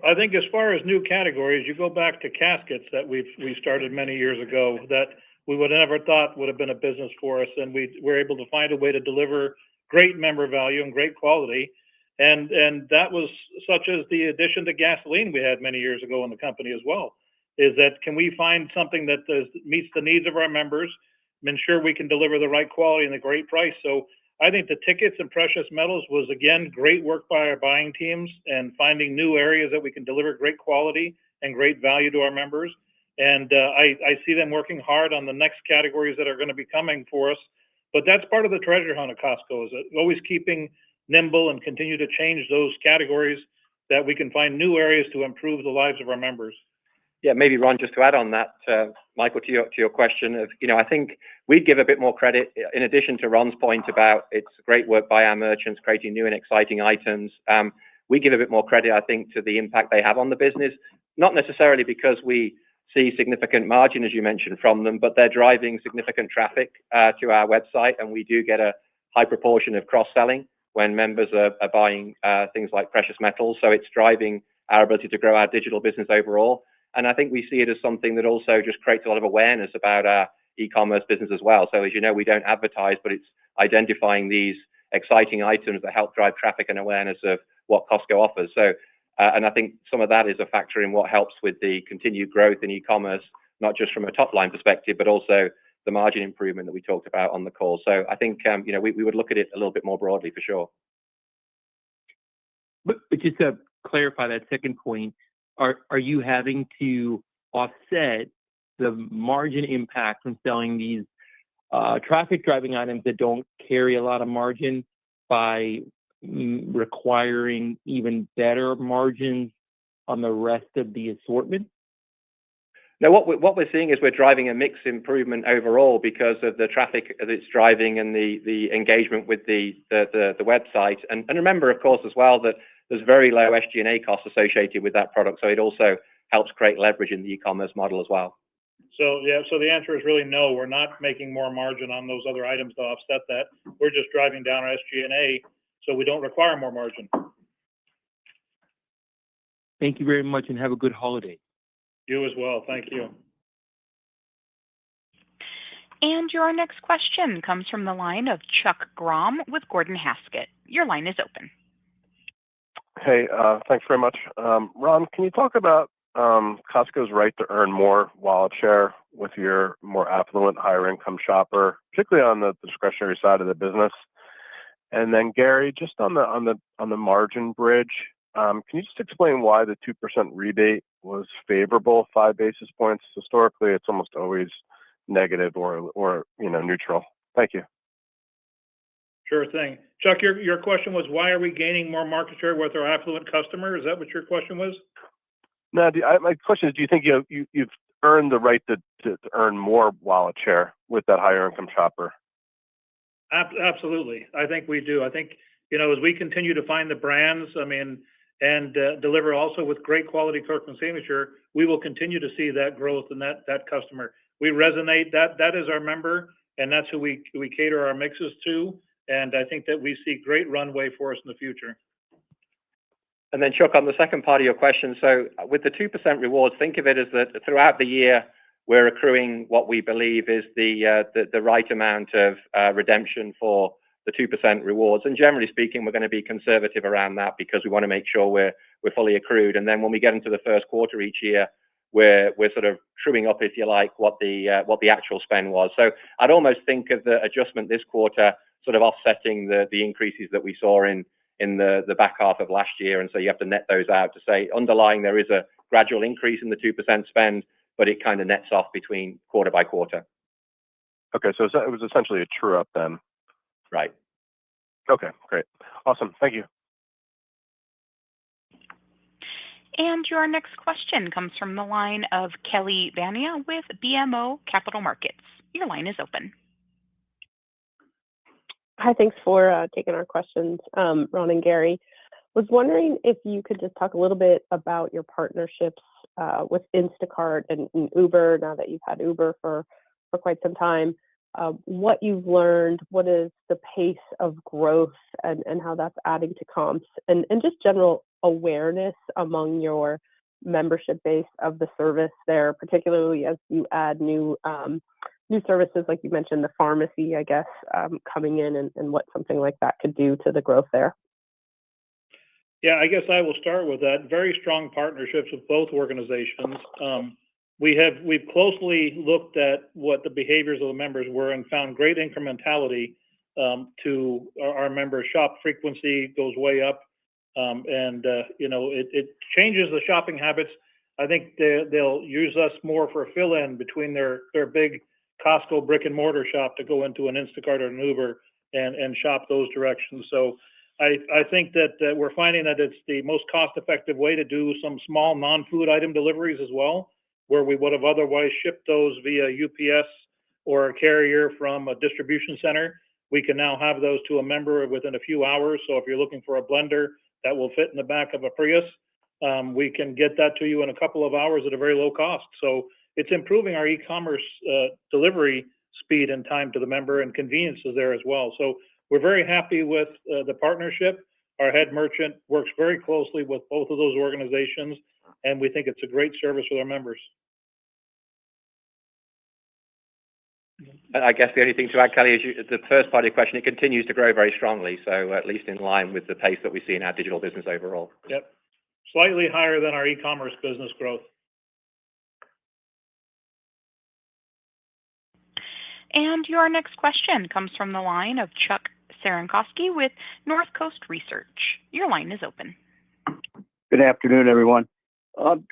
I think as far as new categories, you go back to caskets that we started many years ago that we would have never thought would have been a business for us, and we were able to find a way to deliver great member value and great quality, and that was such as the addition to gasoline we had many years ago in the company as well. Is that can we find something that meets the needs of our members, and ensure we can deliver the right quality and the great price? So I think the tickets and precious metals was, again, great work by our buying teams and finding new areas that we can deliver great quality and great value to our members. And I see them working hard on the next categories that are going to be coming for us. But that's part of the treasure hunt of Costco, is always keeping nimble and continue to change those categories that we can find new areas to improve the lives of our members. Yeah, maybe Ron, just to add on that, Michael, to your question of, I think we'd give a bit more credit, in addition to Ron's point about it's great work by our merchants creating new and exciting items. We give a bit more credit, I think, to the impact they have on the business, not necessarily because we see significant margin, as you mentioned, from them, but they're driving significant traffic to our website, and we do get a high proportion of cross-selling when members are buying things like precious metals. So it's driving our ability to grow our digital business overall. And I think we see it as something that also just creates a lot of awareness about our e-commerce business as well. So as you know, we don't advertise, but it's identifying these exciting items that help drive traffic and awareness of what Costco offers. So, and I think some of that is a factor in what helps with the continued growth in e-commerce, not just from a top line perspective, but also the margin improvement that we talked about on the call. So I think, we would look at it a little bit more broadly for sure. But just to clarify that second point, are you having to offset the margin impact from selling these traffic driving items that don't carry a lot of margin by requiring even better margins on the rest of the assortment? No, what we're seeing is we're driving a mix improvement overall because of the traffic that it's driving and the engagement with the website. And remember, of course, as well, that there's very low SG&A costs associated with that product. So it also helps create leverage in the e-commerce model as well. So the answer is really no. We're not making more margin on those other items to offset that. We're just driving down our SG&A so we don't require more margin. Thank you very much and have a good holiday. You as well. Thank you. And your next question comes from the line of Chuck Grom with Gordon Haskett. Your line is open. Hey, thanks very much. Ron, can you talk about Costco's right to earn more wallet share with your more affluent, higher income shopper, particularly on the discretionary side of the business? And then Gary, just on the margin bridge, can you just explain why the 2% rebate was favorable 5 basis points? Historically, it's almost always negative or neutral. Thank you. Sure thing. Chuck, your question was, why are we gaining more market share with our affluent customer? Is that what your question was? No, my question is, do you think you've earned the right to earn more wallet share with that higher income shopper? Absolutely. I think we do. I think, as we continue to find the brands, and deliver also with great quality Kirkland Signature, we will continue to see that growth and that customer. We resonate, that is our member, and that's who we cater our mixes to. And I think that we see great runway for us in the future. And then Chuck, on the second part of your question, so with the 2% rewards, think of it as that throughout the year, we're accruing what we believe is the right amount of redemption for the 2% rewards. And generally speaking, we're going to be conservative around that because we want to make sure we're fully accrued. And then when we get into the first quarter each year, we're sort of truing up, if you like, what the actual spend was. So I'd almost think of the adjustment this quarter sort of offsetting the increases that we saw in the back half of last year. And so you have to net those out to say underlying there is a gradual increase in the 2% spend, but it kind of nets off between quarter by quarter. Okay, so it was essentially a true up then. Right. Okay, great. Awesome. Thank you. And your next question comes from the line of Kelly Bania with BMO Capital Markets. Your line is open. Hi, thanks for taking our questions, Ron and Gary. Was wondering if you could just talk a little bit about your partnerships with Instacart and Uber, now that you've had Uber for quite some time. What you've learned, what is the pace of growth and how that's adding to comps, and just general awareness among your membership base of the service there, particularly as you add new services, like you mentioned, the pharmacy, I guess, coming in and what something like that could do to the growth there. Yeah, I guess I will start with that. Very strong partnerships with both organizations. We've closely looked at what the behaviors of the members were and found great incrementality to our members. Shop frequency goes way up, and it changes the shopping habits. I think they'll use us more for a fill-in between their big Costco brick and mortar shop to go into an Instacart or an Uber and shop those directions. So I think that we're finding that it's the most cost-effective way to do some small non-food item deliveries as well, where we would have otherwise shipped those via UPS or a carrier from a distribution center. We can now have those to a member within a few hours. So if you're looking for a blender that will fit in the back of a Prius, we can get that to you in a couple of hours at a very low cost. So it's improving our e-commerce delivery speed and time to the member, and convenience is there as well. So we're very happy with the partnership. Our head merchant works very closely with both of those organizations, and we think it's a great service for their members. I guess the only thing to add, Kelly, is the first part of your question, it continues to grow very strongly, so at least in line with the pace that we see in our digital business overall. Yep. Slightly higher than our e-commerce business growth. And your next question comes from the line of Chuck Cerankosky with Northcoast Research. Your line is open. Good afternoon, everyone.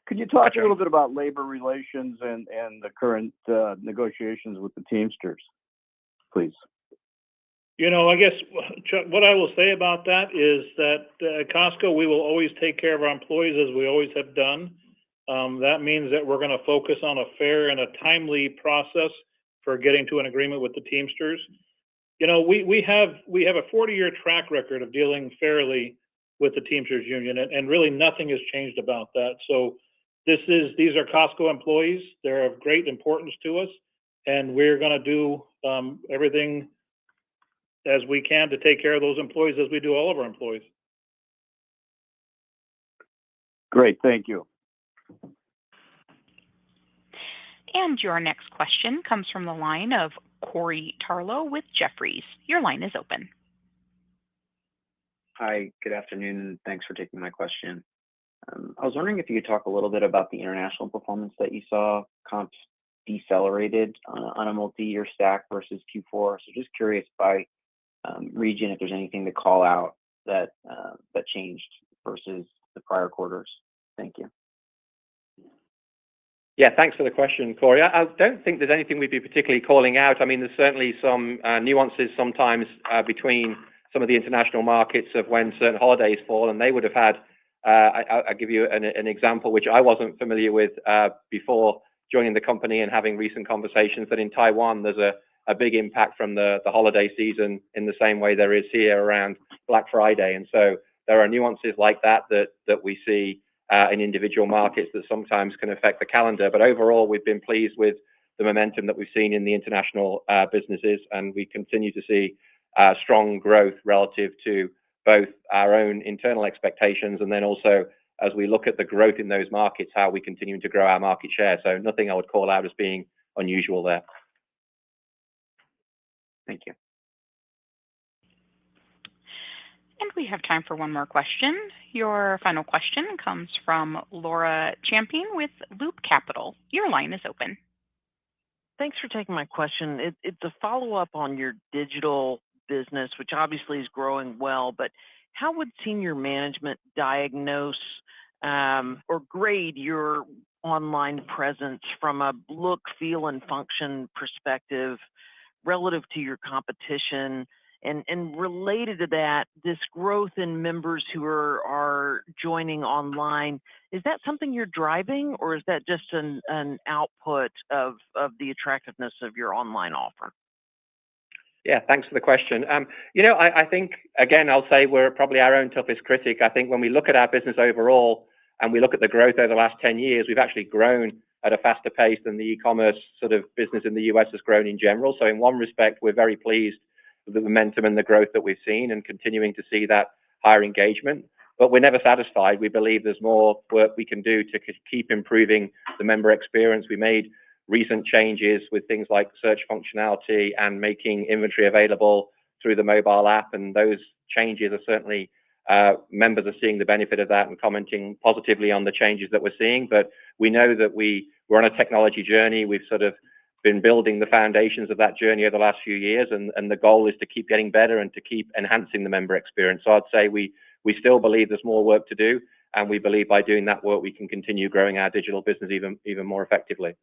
Could you talk a little bit about labor relations and the current negotiations with the Teamsters, please? I guess, Chuck, what I will say about that is that at Costco, we will always take care of our employees as we always have done. That means that we're going to focus on a fair and a timely process for getting to an agreement with the Teamsters. We have a 40-year track record of dealing fairly with the Teamsters Union, and really nothing has changed about that. So these are Costco employees. They're of great importance to us, and we're going to do everything as we can to take care of those employees as we do all of our employees. Great, thank you. And your next question comes from the line of Corey Tarlow with Jefferies. Your line is open. Hi, good afternoon, and thanks for taking my question. I was wondering if you could talk a little bit about the international performance that you saw. Comps decelerated on a multi-year stack versus Q4. So just curious by region if there's anything to call out that changed versus the prior quarters. Thank you. Yeah, thanks for the question, Corey. I don't think there's anything we'd be particularly calling out. I mean, there's certainly some nuances sometimes between some of the international markets of when certain holidays fall, and they would have had, I'll give you an example, which I wasn't familiar with before joining the company and having recent conversations, that in Taiwan, there's a big impact from the holiday season in the same way there is here around Black Friday. And so there are nuances like that we see in individual markets that sometimes can affect the calendar. But overall, we've been pleased with the momentum that we've seen in the international businesses, and we continue to see strong growth relative to both our own internal expectations and then also as we look at the growth in those markets, how we continue to grow our market share. So nothing I would call out as being unusual there. Thank you. And we have time for one more question. Your final question comes from Laura Champion with Loop Capital. Your line is open. Thanks for taking my question. It's a follow-up on your digital business, which obviously is growing well, but how would senior management diagnose or grade your online presence from a look, feel, and function perspective relative to your competition? And related to that, this growth in members who are joining online, is that something you're driving, or is that just an output of the attractiveness of your online offer? Yeah, thanks for the question. I think, again, I'll say we're probably our own toughest critic. I think when we look at our business overall and we look at the growth over the last 10 years, we've actually grown at a faster pace than the e-commerce sort of business in the US has grown in general. So in one respect, we're very pleased with the momentum and the growth that we've seen and continuing to see that higher engagement. But we're never satisfied. We believe there's more work we can do to keep improving the member experience. We made recent changes with things like search functionality and making inventory available through the mobile app. And those changes are certainly, members are seeing the benefit of that and commenting positively on the changes that we're seeing. But we know that we're on a technology journey. We've sort of been building the foundations of that journey over the last few years. And the goal is to keep getting better and to keep enhancing the member experience. So I'd say we still believe there's more work to do. And we believe by doing that work, we can continue growing our digital business even more effectively.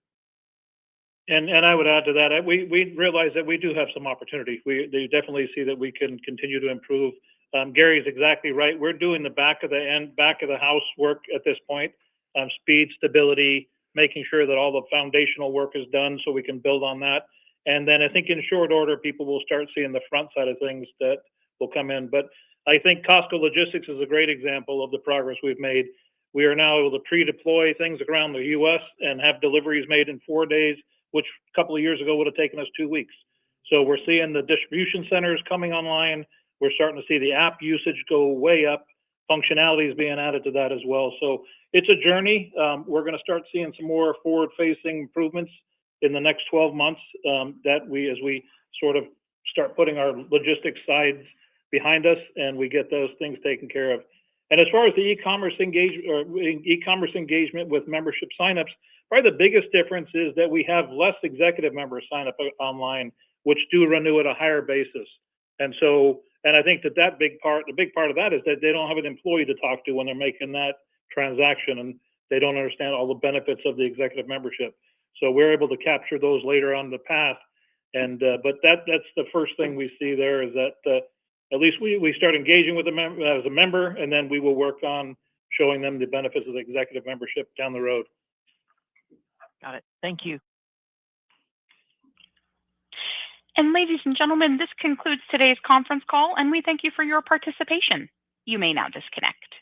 And I would add to that, we realize that we do have some opportunity. They definitely see that we can continue to improve. Gary is exactly right. We're doing the back of the house work at this point, speed, stability, making sure that all the foundational work is done so we can build on that. And then I think in short order, people will start seeing the front side of things that will come in. But I think Costco Logistics is a great example of the progress we've made. We are now able to pre-deploy things around the US and have deliveries made in 4 days, which a couple of years ago would have taken us 2 weeks. So we're seeing the distribution centers coming online. We're starting to see the app usage go way up. Functionality is being added to that as well. So it's a journey. We're going to start seeing some more forward-facing improvements in the next 12 months as we sort of start putting our logistics sides behind us and we get those things taken care of. And as far as the e-commerce engagement with membership signups, probably the biggest difference is that we have less executive members sign up online, which do renew at a higher basis. And I think the big part of that is that they don't have an employee to talk to when they're making that transaction, and they don't understand all the benefits of the executive membership. So we're able to capture those later on the path. And but that's the first thing we see there is that at least we start engaging with them as a member, and then we will work on showing them the benefits of the executive membership down the road. Got it. Thank you. And ladies and gentlemen, this concludes today's conference call, and we thank you for your participation. You may now disconnect.